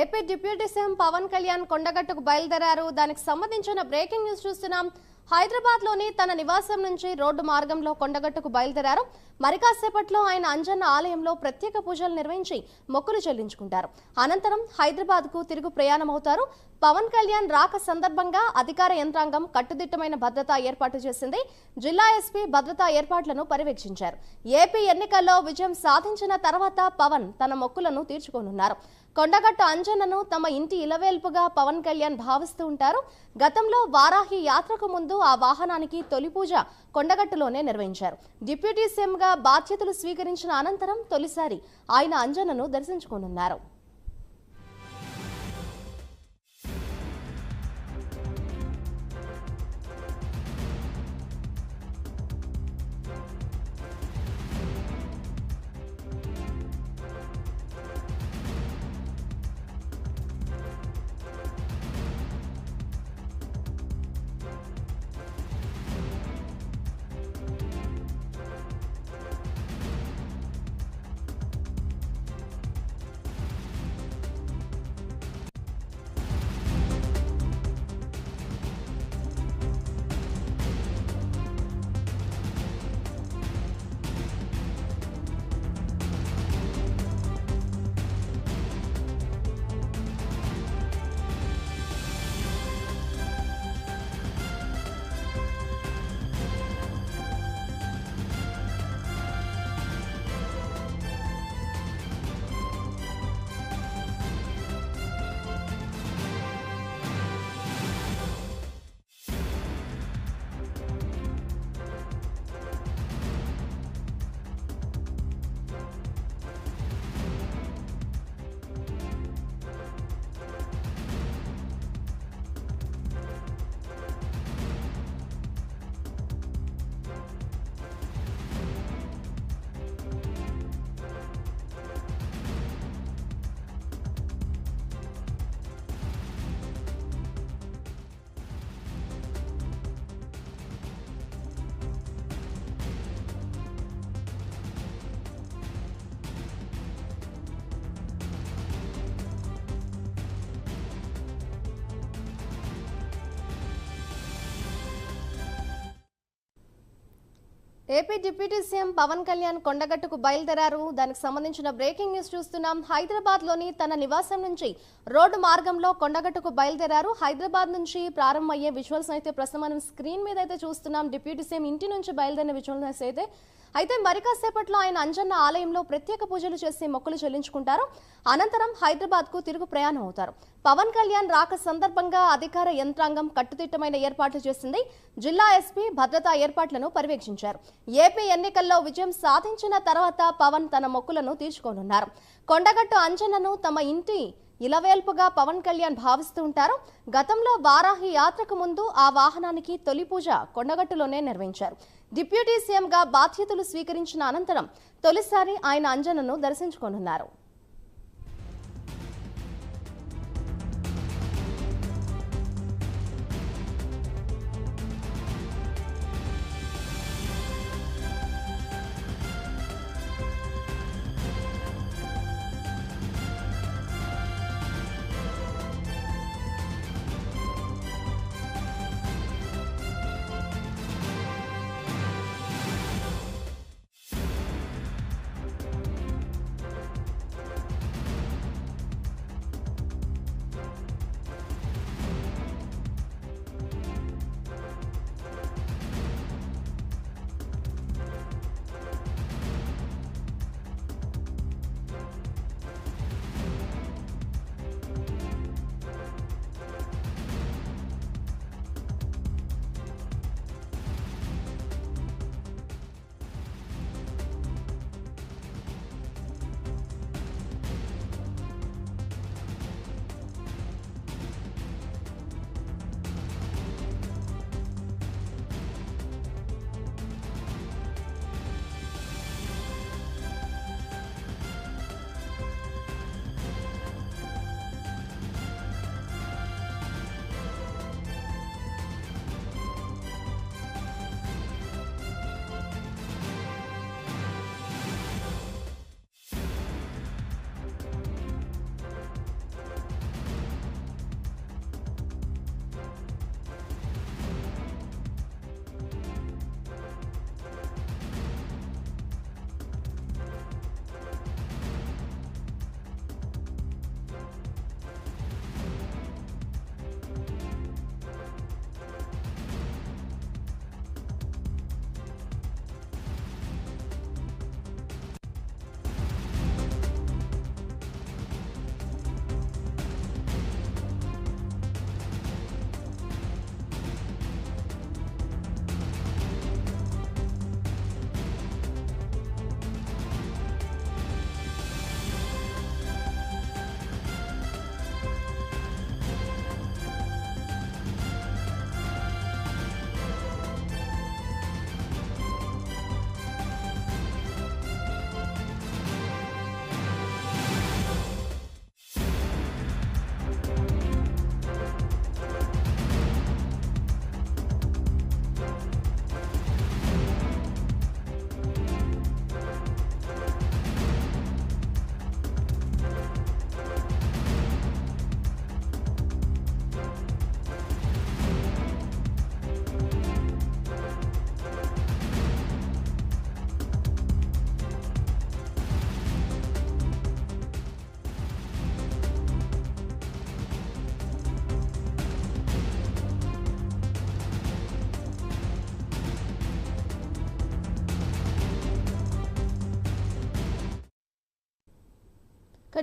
AP deputy CM Pawan Kalyan కొండగట్టుకు బయలుదేరారు. దానికి సంబంధించిన బ్రేకింగ్ న్యూస్ చూస్తున్నాం. హైదరాబాద్లోని తన నివాసం నుంచి రోడ్డు మార్గంలో కొండగట్టుకు బయలుదేరారు. మరి కాసేపట్లో ఆయన అంజన్న ఆలయంలో ప్రత్యేక పూజలు నిర్వహించి మొక్కులు చెల్లించుకుంటారు. అనంతరం హైదరాబాద్కు తిరుగు ప్రయాణమవుతారు. పవన్ కళ్యాణ్ రాక సందర్భంగా అధికార యంత్రాంగం కట్టుదిట్టమైన భద్రతా ఏర్పాటు చేసింది. జిల్లా ఎస్పీ భద్రతా ఏర్పాట్లను పర్యవేక్షించారు. ఏపీ ఎన్నికల్లో విజయం సాధించిన తర్వాత పవన్ తన మొక్కులను తీర్చుకోనున్నారు. కొండగట్టు అంజన్నను తమ ఇంటి ఇలవేల్పుగా పవన్ కళ్యాణ్ భావిస్తూ ఉంటారు. గతంలో వారాహి యాత్రకు ముందు ఆ వాహనానికి తొలి పూజ కొండగట్టులోనే నిర్వహించారు. డిప్యూటీ సీఎంగా బాధ్యతలు స్వీకరించిన అనంతరం తొలిసారి ఆయన అంజన్నను దర్శించుకోనున్నారు. AP deputy CM Pawan Kalyan కొండగట్టుకు బయలుదేరారు. దానికి సంబంధించిన బ్రేకింగ్ న్యూస్ చూస్తున్నాం. హైదరాబాద్లోని తన నివాసం నుంచి రోడ్డు మార్గంలో కొండగట్టుకు బయలుదేరారు. హైదరాబాద్ నుంచి ప్రారంభమయ్యే విజువల్స్ అయితే ప్రస్తుతం మనం స్క్రీన్ మీద అయితే చూస్తున్నాం. డిప్యూటీ సీఎం ఇంటి నుంచి బయలుదేరిన విజువల్స్ అయితే మరి కాసేపట్లో ఆయన అంజన్న ఆలయంలో ప్రత్యేక పూజలు చేసి మొక్కులు చెల్లించుకుంటారు. అనంతరం హైదరాబాద్కు తిరుగు ప్రయాణం అవుతారు. పవన్ కళ్యాణ్ రాక సందర్భంగా అధికార యంత్రాంగం కట్టుదిట్టమైన ఏర్పాట్లు చేసింది. జిల్లా ఎస్పీ భద్రతా ఏర్పాట్లను పర్యవేక్షించారు. ఏపీ ఎన్నికల్లో విజయం సాధించిన తర్వాత పవన్ తన మొక్కులను తీర్చుకోనున్నారు. కొండగట్టు అంజన్నను తమ ఇంటి ఇలవేల్పుగా పవన్ కళ్యాణ్ భావిస్తూ ఉంటారు. గతంలో వారాహి యాత్రకు ముందు ఆ వాహనానికి తొలి పూజ కొండగట్టులోనే నిర్వహించారు. డిప్యూటీ సీఎంగా బాధ్యతలు స్వీకరించిన అనంతరం తొలిసారి ఆయన అంజన్నను దర్శించుకోనున్నారు.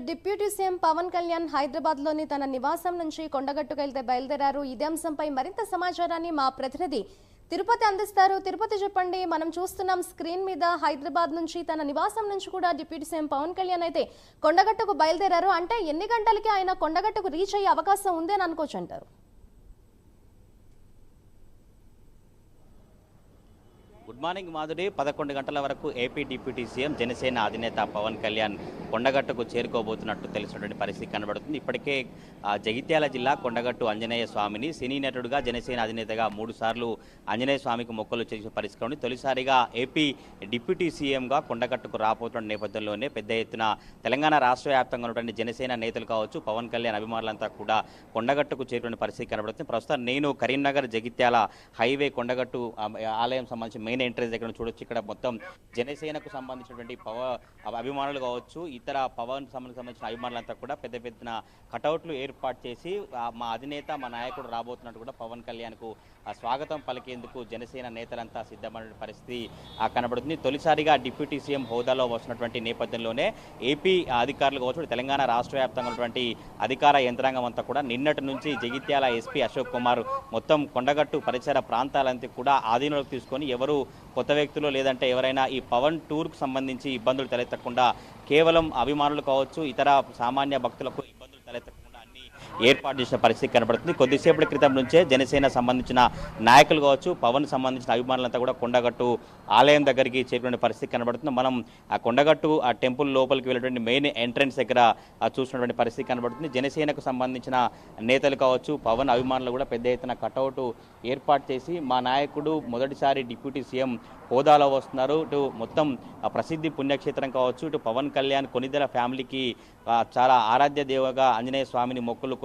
డిప్యూటీ సీఎం పవన్ కళ్యాణ్ హైదరాబాద్లోని తన నివాసం నుంచి కొండగట్టుకు వెళ్తే బయలుదేరారు. ఇదే అంశంపై మరింత సమాచారాన్ని మా ప్రతినిధి తిరుపతి అందిస్తారు. తిరుపతి చెప్పండి, మనం చూస్తున్నాం స్క్రీన్ మీద హైదరాబాద్ నుంచి తన నివాసం నుంచి కూడా డిప్యూటీ సీఎం పవన్ కళ్యాణ్ అయితే కొండగట్టుకు బయలుదేరారు. అంటే ఎన్ని గంటలకి ఆయన కొండగట్టుకు రీచ్ అయ్యే అవకాశం ఉంది అని అనుకోవచ్చు అంటారు? Good morning Madhuri. 11 గంటల వరకు ఏపీ డిప్యూటీ సీఎం జనసేన అధినేత పవన్ కళ్యాణ్ కొండగట్టుకు చేరుకోబోతున్నట్టు తెలిసినటువంటి పరిస్థితి కనబడుతుంది. ఇప్పటికే జగిత్యాల జిల్లా కొండగట్టు ఆంజనేయ స్వామిని సినీ నటుడుగా జనసేన అధినేతగా 3 సార్లు ఆంజనేయ స్వామికి మొక్కలు చేసిన పరిస్థితి ఉంది. తొలిసారిగా ఏపీ డిప్యూటీ సీఎంగా కొండగట్టుకు రాబోతున్న నేపథ్యంలోనే పెద్ద ఎత్తున తెలంగాణ రాష్ట్ర వ్యాప్తంగా ఉన్నటువంటి జనసేన నేతలు కావచ్చు, పవన్ కళ్యాణ్ అభిమానులంతా కూడా కొండగట్టుకు చేరుకునే పరిస్థితి కనబడుతుంది. ప్రస్తుతం నేను కరీంనగర్ జగిత్యాల హైవే కొండగట్టు ఆలయం సంబంధించి మెయిన్ ఎంట్రెన్స్ దగ్గర చూడొచ్చు. ఇక్కడ మొత్తం జనసేనకు సంబంధించినటువంటి అభిమానులు కావచ్చు, ఇతర పవన్ సంబంధించిన అభిమానులంతా కూడా పెద్ద పెద్దన కటౌట్లు ఏర్పాటు చేసి మా అధినేత మా నాయకుడు రాబోతున్నట్టు కూడా పవన్ కళ్యాణ్ కు స్వాగతం పలికేందుకు జనసేన నేతలంతా సిద్ధమైన పరిస్థితి కనబడుతుంది. తొలిసారిగా డిప్యూటీ సీఎం హోదాలో వస్తున్నటువంటి నేపథ్యంలోనే ఏపీ అధికారులు కావచ్చు, తెలంగాణ రాష్ట్ర వ్యాప్తంగా ఉన్నటువంటి అధికార యంత్రాంగం అంతా కూడా నిన్నటి నుంచి జగిత్యాల ఎస్పీ అశోక్ కుమార్ మొత్తం కొండగట్టు పరిసర ప్రాంతాలంతా కూడా ఆధీనంలోకి తీసుకొని ఎవరు కొత్త వ్యక్తులు లేదంటే ఎవరైనా ఈ పవన్ టూర్కు సంబంధించి ఇబ్బందులు తలెత్తకుండా కేవలం అభిమానులు కావచ్చు, ఇతర సామాన్య భక్తులకు ఇబ్బందులు తలెత్తకుండా అన్ని ఏర్పాటు చేసిన పరిస్థితి కనబడుతుంది. కొద్దిసేపటి క్రితం నుంచే జనసేన సంబంధించిన నాయకులు కావచ్చు, పవన్ సంబంధించిన అభిమానులంతా కూడా కొండగట్టు ఆలయం దగ్గరికి చేరుకునే పరిస్థితి కనబడుతుంది. మనం ఆ కొండగట్టు ఆ టెంపుల్ లోపలికి వెళ్ళేటువంటి మెయిన్ ఎంట్రన్స్ దగ్గర చూసినటువంటి పరిస్థితి కనబడుతుంది. జనసేనకు సంబంధించిన నేతలు కావచ్చు, పవన్ అభిమానులు కూడా పెద్ద ఎత్తున కటౌట్ ఏర్పాటు చేసి మా నాయకుడు మొదటిసారి డిప్యూటీ సీఎం హోదాలో వస్తున్నారు, ఇటు మొత్తం ప్రసిద్ధి పుణ్యక్షేత్రం కావచ్చు, ఇటు పవన్ కళ్యాణ్ కొనిదెల ఫ్యామిలీకి చాలా ఆరాధ్య దేవగా ఆంజనేయ స్వామిని మొక్కులు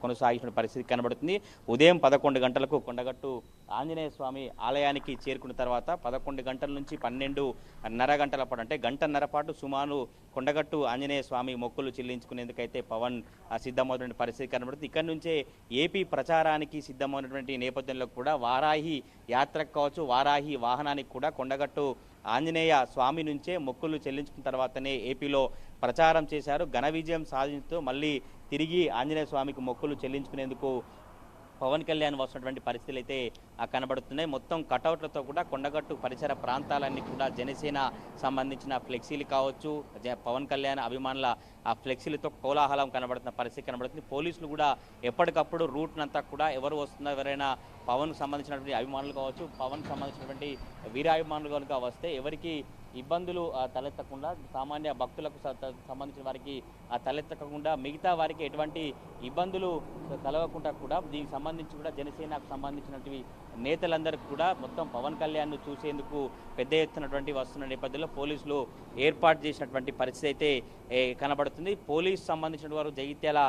కొనసాగించిన పరిస్థితి కనబడుతుంది. ఉదయం 11 గంటలకు కొండగట్టు ఆంజనేయ స్వామి ఆలయానికి చేరుకున్న తర్వాత 11 గంటల నుంచి 12:30 గంటల పాటు అంటే గంటన్నర పాటు సుమారు కొండగట్టు ఆంజనేయ స్వామి మొక్కులు చెల్లించుకునేందుకైతే పవన్ సిద్ధమవుతున్న పరిస్థితి కనబడుతుంది. ఇక్కడి నుంచే ఏపీ ప్రచారానికి సిద్ధమైనటువంటి నేపథ్యంలో కూడా వారాహి యాత్రకు కావచ్చు, వారాహి వాహనానికి కూడా కొండగట్టు ఆంజనేయ స్వామి నుంచే మొక్కులు చెల్లించుకున్న తర్వాతనే ఏపీలో ప్రచారం చేశారు. ఘన విజయం సాధించుతూ మళ్ళీ తిరిగి ఆంజనేయ స్వామికి మొక్కులు చెల్లించుకునేందుకు పవన్ కళ్యాణ్ వస్తున్నటువంటి పరిస్థితులు అయితే కనబడుతున్నాయి. మొత్తం కటౌట్లతో కూడా కొండగట్టు పరిసర ప్రాంతాలన్నీ కూడా జనసేన సంబంధించిన ఫ్లెక్సీలు కావచ్చు, పవన్ కళ్యాణ్ అభిమానుల ఆ ఫ్లెక్సీలతో కోలాహలం కనబడుతున్న పరిస్థితి కనబడుతుంది. పోలీసులు కూడా ఎప్పటికప్పుడు రూట్నంతా కూడా ఎవరు వస్తున్నా ఎవరైనా పవన్ సంబంధించినటువంటి అభిమానులు కావచ్చు, పవన్ సంబంధించినటువంటి వీరాభిమానులు కనుక వస్తే ఎవరికి ఇబ్బందులు తలెత్తకుండా, సామాన్య భక్తులకు సంబంధించిన వారికి తలెత్తకుండా మిగతా వారికి ఎటువంటి ఇబ్బందులు కలగకుండా కూడా దీనికి సంబంధించి కూడా జనసేనకు సంబంధించినటువంటి నేతలందరికీ కూడా మొత్తం పవన్ కళ్యాణ్ను చూసేందుకు పెద్ద ఎత్తునటువంటి వస్తున్న నేపథ్యంలో పోలీసులు ఏర్పాటు చేసినటువంటి పరిస్థితి అయితే కనబడుతుంది. పోలీసు సంబంధించిన వారు జగిత్యాల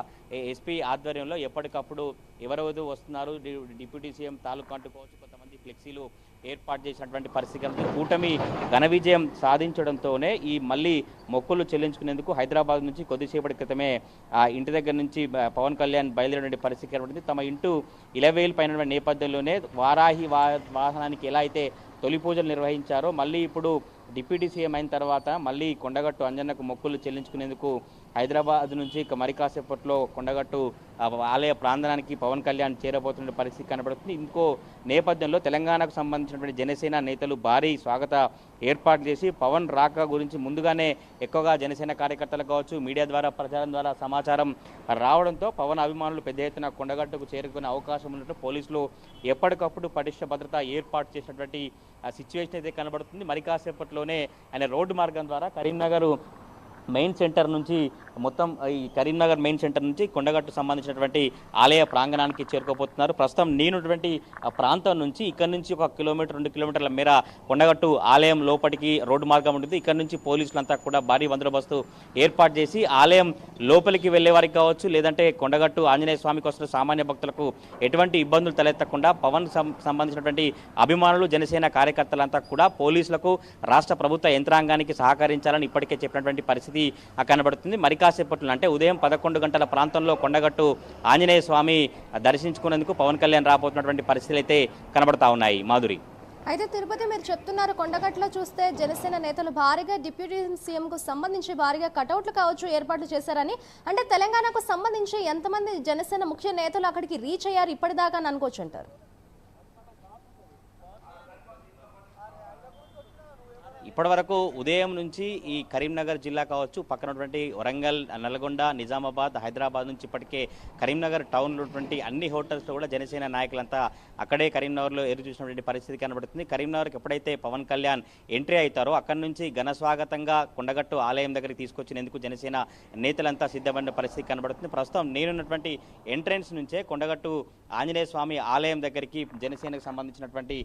ఎస్పీ ఆధ్వర్యంలో ఎప్పటికప్పుడు ఎవరెవరు వస్తున్నారు, డిప్యూటీ సీఎం తాలూకా అంటుకోవచ్చు, కొంతమంది ఫ్లెక్సీలు ఏర్పాటు చేసినటువంటి పరిస్థితి. కూటమి ఘన విజయం సాధించడంతోనే ఈ మళ్ళీ మొక్కులు చెల్లించుకునేందుకు హైదరాబాద్ నుంచి కొద్దిసేపటి క్రితమే ఇంటి దగ్గర నుంచి పవన్ కళ్యాణ్ బయలుదేరిన పరిస్థితి కనబడింది. తమ ఇంటూ ఇలవేలు పైన నేపథ్యంలోనే వారాహి వాహనానికి ఎలా అయితే తొలి పూజలు నిర్వహించారో మళ్ళీ ఇప్పుడు డిప్యూటీ సీఎం అయిన తర్వాత మళ్ళీ కొండగట్టు అంజన్నకు మొక్కులు చెల్లించుకునేందుకు హైదరాబాద్ నుంచి మరి కాసేపట్లో కొండగట్టు ఆలయ ప్రాంగణానికి పవన్ కళ్యాణ్ చేరబోతున్న పరిస్థితి కనబడుతుంది. ఇంకో నేపథ్యంలో తెలంగాణకు సంబంధించినటువంటి జనసేన నేతలు భారీ స్వాగత ఏర్పాటు చేసి పవన్ రాక గురించి ముందుగానే ఎక్కువగా జనసేన కార్యకర్తలు కావచ్చు, మీడియా ద్వారా ప్రచారం ద్వారా సమాచారం రావడంతో పవన్ అభిమానులు పెద్ద ఎత్తున కొండగట్టుకు చేరుకునే అవకాశం ఉన్నట్టు పోలీసులు ఎప్పటికప్పుడు పటిష్ట భద్రత ఏర్పాటు చేసినటువంటి సిచ్యువేషన్ అయితే కనబడుతుంది. మరి కాసేపట్లోనే ఆయన రోడ్డు మార్గం ద్వారా కరీంనగర్ మెయిన్ సెంటర్ నుంచి మొత్తం ఈ కరీంనగర్ మెయిన్ సెంటర్ నుంచి కొండగట్టు సంబంధించినటువంటి ఆలయ ప్రాంగణానికి చేరుకోబోతున్నారు. ప్రస్తుతం నేనున్నటువంటి ప్రాంతం నుంచి ఇక్కడ నుంచి 1 కిలోమీటర్ 2 కిలోమీటర్ల మేర కొండగట్టు ఆలయం లోపలికి రోడ్డు మార్గం ఉంటుంది. ఇక్కడ నుంచి పోలీసులంతా కూడా భారీ బందోబస్తు ఏర్పాటు చేసి ఆలయం లోపలికి వెళ్లే వారికి కావచ్చు, లేదంటే కొండగట్టు ఆంజనేయ స్వామికి వస్తున్న సామాన్య భక్తులకు ఎటువంటి ఇబ్బందులు తలెత్తకుండా పవన్ సంబంధించినటువంటి అభిమానులు జనసేన కార్యకర్తలంతా కూడా పోలీసులకు రాష్ట్ర ప్రభుత్వ యంత్రాంగానికి సహకరించాలని ఇప్పటికే చెప్పినటువంటి పరిస్థితి కనబడుతుంది. మరి కాసేపట్లో అంటే ఉదయం 11 గంటల ప్రాంతంలో కొండగట్టు ఆంజనేయ స్వామి దర్శించుకునేందుకు పవన్ కళ్యాణ్ రాబోతున్నటువంటి పరిస్థితులు అయితే కనబడతా ఉన్నాయి. మాధురి. అయితే తిరుపతి మీరు చెప్తున్నారు కొండగట్లో చూస్తే జనసేన నేతలు భారీగా డిప్యూటీ సీఎంకు సంబంధించి భారీగా కటౌట్లు కావచ్చు ఏర్పాట్లు చేశారని. అంటే తెలంగాణకు సంబంధించి ఎంతమంది జనసేన ముఖ్య నేతలు అక్కడికి రీచ్ అయ్యారు ఇప్పటిదాకా అని అనుకోవచ్చు అంటారు? ఇప్పటివరకు ఉదయం నుంచి ఈ కరీంనగర్ జిల్లా కావచ్చు, పక్కనటువంటి వరంగల్, నల్గొండ, నిజామాబాద్, హైదరాబాద్ నుంచి ఇప్పటికే కరీంనగర్ టౌన్లో ఉన్నటువంటి అన్ని హోటల్స్లో కూడా జనసేన నాయకులంతా అక్కడే కరీంనగర్లో ఎదురు చూసినటువంటి పరిస్థితి కనబడుతుంది. కరీంనగర్కి ఎప్పుడైతే పవన్ కళ్యాణ్ ఎంట్రీ అవుతారో అక్కడి నుంచి ఘన స్వాగతంగా కొండగట్టు ఆలయం దగ్గరికి తీసుకొచ్చినందుకు జనసేన నేతలంతా సిద్ధపడిన పరిస్థితి కనబడుతుంది. ప్రస్తుతం నేనున్నటువంటి ఎంట్రెన్స్ నుంచే కొండగట్టు ఆంజనేయ స్వామి ఆలయం దగ్గరికి జనసేనకు సంబంధించినటువంటి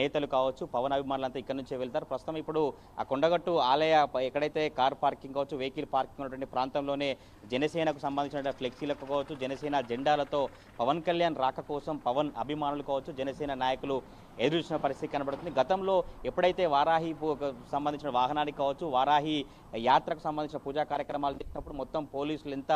నేతలు కావచ్చు, పవన్ అభిమానులంతా ఇక్కడ నుంచే వెళ్తారు. ప్రస్తుతం ఇప్పుడు ఆ కొండగట్టు ఆలయ ఎక్కడైతే కార్ పార్కింగ్ కావచ్చు, వెహికల్ పార్కింగ్ ఉన్నటువంటి ప్రాంతంలోనే జనసేనకు సంబంధించిన ఫ్లెక్సీలకు కావచ్చు, జనసేన జెండాలతో పవన్ కళ్యాణ్ రాక కోసం పవన్ అభిమానులు కావచ్చు, జనసేన నాయకులు ఎదురు చూసిన పరిస్థితి కనబడుతుంది. గతంలో ఎప్పుడైతే వారాహి సంబంధించిన వాహనానికి కావచ్చు, వారాహి యాత్రకు సంబంధించిన పూజా కార్యక్రమాలు చేసినప్పుడు మొత్తం పోలీసులు ఎంత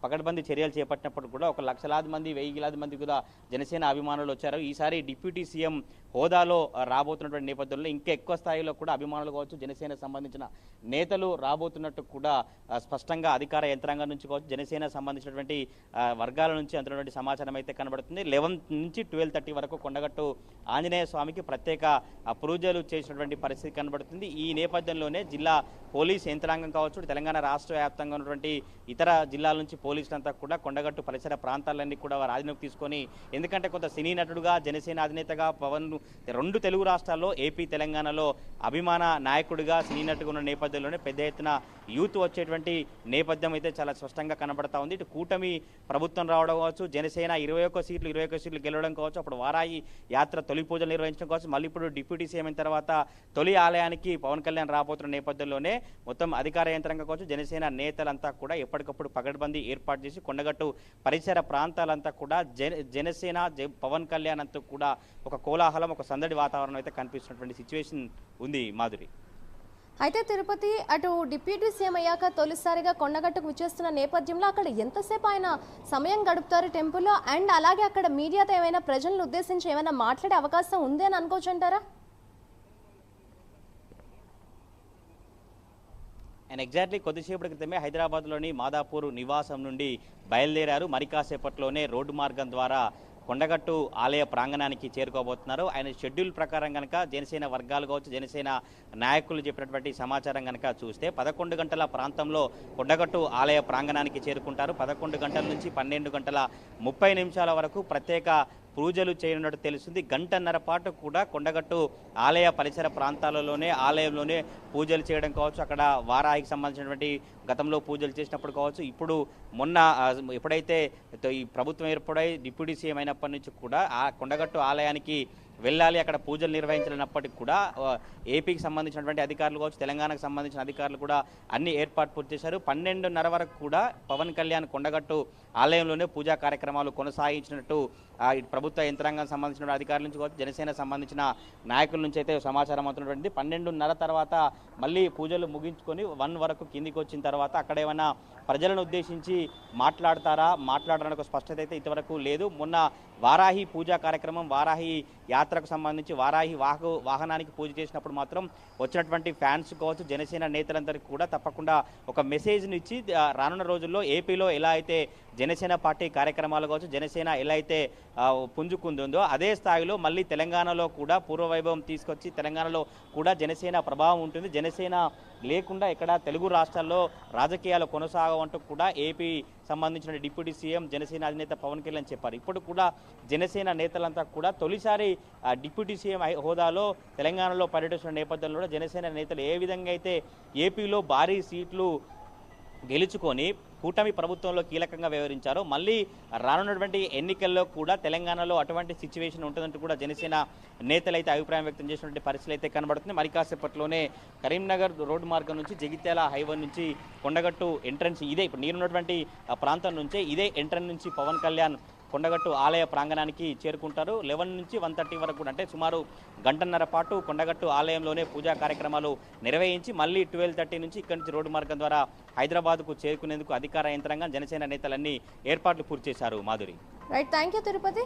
పకడ్బందీ చర్యలు చేపట్టినప్పుడు కూడా 1 లక్షలాది మంది, 1000 మంది కూడా జనసేన అభిమానులు వచ్చారు. ఈసారి డిప్యూటీ సీఎం హోదాలో రాబోతున్నటువంటి నేపథ్యంలో ఇంకా ఎక్కువ స్థాయిలో కూడా అభిమానులు కావచ్చు, జనసేన సంబంధించిన నేతలు రాబోతున్నట్టు కూడా స్పష్టంగా అధికార యంత్రాంగం నుంచి కావచ్చు, జనసేన సంబంధించినటువంటి వర్గాల నుంచి అందుతున్నటువంటి సమాచారం అయితే కనబడుతుంది. 11 నుంచి 12:30 వరకు కొండగట్టు ఆంజనేయ స్వామికి ప్రత్యేక పూజలు చేసినటువంటి పరిస్థితి కనబడుతుంది. ఈ నేపథ్యంలోనే జిల్లా పోలీస్ యంత్రాంగం కావచ్చు, తెలంగాణ రాష్ట్ర వ్యాప్తంగా ఉన్నటువంటి ఇతర జిల్లాల నుంచి పోలీసులంతా కూడా కొండగట్టు పరిసర ప్రాంతాలన్నీ కూడా వారు ఆధీనంలోకి తీసుకొని, ఎందుకంటే కొంత సినీ నటుడుగా, జనసేన అధినేతగా పవన్ 2 తెలుగు రాష్ట్రాల్లో ఏపీ, తెలంగాణలో అభిమాన నాయకుడిగా, సినీ నటుగా ఉన్న నేపథ్యంలోనే పెద్ద ఎత్తున యూత్ వచ్చేటువంటి నేపథ్యం అయితే చాలా స్పష్టంగా కనబడతా ఉంది. ఇటు కూటమి ప్రభుత్వం రావడం కావచ్చు, జనసేన 21 సీట్లు గెలవడం కావచ్చు, అప్పుడు వారాయి యాత్ర తొలి పూజలు నిర్వహించడం కావచ్చు, మళ్ళీ ఇప్పుడు డిప్యూటీ సీఎం అయిన తర్వాత తొలి ఆలయానికి పవన్ కళ్యాణ్ రాబోతున్న నేపథ్యంలోనే మొత్తం అధికార యంత్రాంగం కావచ్చు, జనసేన నేతలంతా కూడా ఎప్పటికప్పుడు పగడ్బందీ ఏర్పాటు చేసి కొండగట్టు పరిసర ప్రాంతాలంతా కూడా జనసేన పవన్ కళ్యాణ్ అంతా కూడా ఒక కోలాహలం, ఒక సందడి వాతావరణం అయితే కనిపిస్తున్నటువంటి సిచ్యువేషన్ ఉంది మాధురి. అయితే తిరుపతి అటు డిప్యూటీ సీఎం అయ్యాక తొలిసారిగా కొండగట్టుకు విచ్చేస్తున్న నేపథ్యంలో అక్కడ ఎంతసేపు ఆయన సమయం గడుపుతారు టెంపుల్లో? అండ్ అలాగే అక్కడ మీడియాతో ఏమైనా ప్రజలను ఉద్దేశించి ఏమైనా మాట్లాడే అవకాశం ఉంది అని అనుకోవచ్చు అంటారా? ఆయన ఎగ్జాక్ట్లీ కొద్దిసేపటి క్రితమే హైదరాబాద్లోని మాదాపూర్ నివాసం నుండి బయలుదేరారు. మరి కాసేపట్లోనే రోడ్డు మార్గం ద్వారా కొండగట్టు ఆలయ ప్రాంగణానికి చేరుకోబోతున్నారు. ఆయన షెడ్యూల్ ప్రకారం కనుక జనసేన వర్గాలు కావచ్చు, జనసేన నాయకులు చెప్పినటువంటి సమాచారం కనుక చూస్తే 11 గంటల ప్రాంతంలో కొండగట్టు ఆలయ ప్రాంగణానికి చేరుకుంటారు. 11 గంటల నుంచి 12:30 వరకు ప్రత్యేక పూజలు చేయనున్నట్టు తెలుస్తుంది. గంటన్నర పాటు కూడా కొండగట్టు ఆలయ పరిసర ప్రాంతాలలోనే, ఆలయంలోనే పూజలు చేయడం కావచ్చు, అక్కడ వారాహికి సంబంధించినటువంటి గతంలో పూజలు చేసినప్పుడు కావచ్చు, ఇప్పుడు మొన్న ఎప్పుడైతే ఈ ప్రభుత్వం ఏర్పడై డిప్యూటీ సీఎం అయినప్పటి నుంచి కూడా ఆ కొండగట్టు ఆలయానికి వెళ్ళాలి, అక్కడ పూజలు నిర్వహించినప్పటికీ కూడా ఏపీకి సంబంధించినటువంటి అధికారులు కావచ్చు, తెలంగాణకు సంబంధించిన అధికారులు కూడా అన్ని ఏర్పాటు పూర్తి చేశారు. 12:30 వరకు కూడా పవన్ కళ్యాణ్ కొండగట్టు ఆలయంలోనే పూజా కార్యక్రమాలు కొనసాగించినట్టు ప్రభుత్వ యంత్రాంగం సంబంధించిన అధికారుల నుంచి కావచ్చు, జనసేన సంబంధించిన నాయకుల నుంచి అయితే సమాచారం అవుతున్నటువంటిది. 12:30 తర్వాత మళ్ళీ పూజలు ముగించుకొని 1 వరకు కిందికి వచ్చిన తర్వాత అక్కడ ఏమైనా ప్రజలను ఉద్దేశించి మాట్లాడడానికి ఒక స్పష్టత అయితే ఇంతవరకు లేదు. మొన్న వారాహి పూజా కార్యక్రమం, వారాహి యాత్రకు సంబంధించి వారాహి వాహనానికి పూజ చేసినప్పుడు మాత్రం వచ్చినటువంటి ఫ్యాన్స్ కావచ్చు, జనసేన నేతలందరికీ కూడా తప్పకుండా ఒక మెసేజ్ని ఇచ్చి రానున్న రోజుల్లో ఏపీలో ఎలా అయితే జనసేన పార్టీ కార్యక్రమాలు కావచ్చు, జనసేన ఎలా అయితే పుంజుకుందో అదే స్థాయిలో మళ్ళీ తెలంగాణలో కూడా పూర్వవైభవం తీసుకొచ్చి తెలంగాణలో కూడా జనసేన ప్రభావం ఉంటుంది, జనసేన లేకుండా ఇక్కడ తెలుగు రాష్ట్రాల్లో రాజకీయాలు కొనసాగవంటూ కూడా ఏపీ సంబంధించిన డిప్యూటీ సీఎం జనసేన అధినేత పవన్ కళ్యాణ్ చెప్పారు. ఇప్పుడు కూడా జనసేన నేతలంతా కూడా తొలిసారి డిప్యూటీ సీఎం హోదాలో తెలంగాణలో పర్యటిస్తున్న నేపథ్యంలో జనసేన నేతలు ఏ విధంగా అయితే ఏపీలో భారీ సీట్లు గెలుచుకొని కూటమి ప్రభుత్వంలో కీలకంగా వ్యవహరించారో మళ్ళీ రానున్నటువంటి ఎన్నికల్లో కూడా తెలంగాణలో అటువంటి సిచ్యువేషన్ ఉంటుందంటూ కూడా జనసేన నేతలు అయితే అభిప్రాయం వ్యక్తం చేసినటువంటి పరిస్థితులు అయితే కనబడుతుంది. మరి కాసేపట్లోనే కరీంనగర్ రోడ్డు మార్గం నుంచి జగిత్యాల హైవే నుంచి కొండగట్టు ఎంట్రన్స్ ఇదే ఇప్పుడు నేనున్నటువంటి ప్రాంతం నుంచే ఇదే ఎంట్రన్స్ నుంచి పవన్ కళ్యాణ్ కొండగట్టు ఆలయ ప్రాంగణానికి చేరుకుంటారు. 11 నుంచి 1:30 వరకు అంటే సుమారు గంటన్నర పాటు కొండగట్టు ఆలయంలోనే పూజా కార్యక్రమాలు నిర్వహించి మళ్ళీ 12:30 నుంచి ఇక్కడి నుంచి రోడ్డు మార్గం ద్వారా హైదరాబాద్కు చేరుకునేందుకు అధికార యంత్రాంగం, జనసేన నేతలన్నీ ఏర్పాట్లు పూర్తి చేశారు. Madhuri. Right, thank you Tirupati.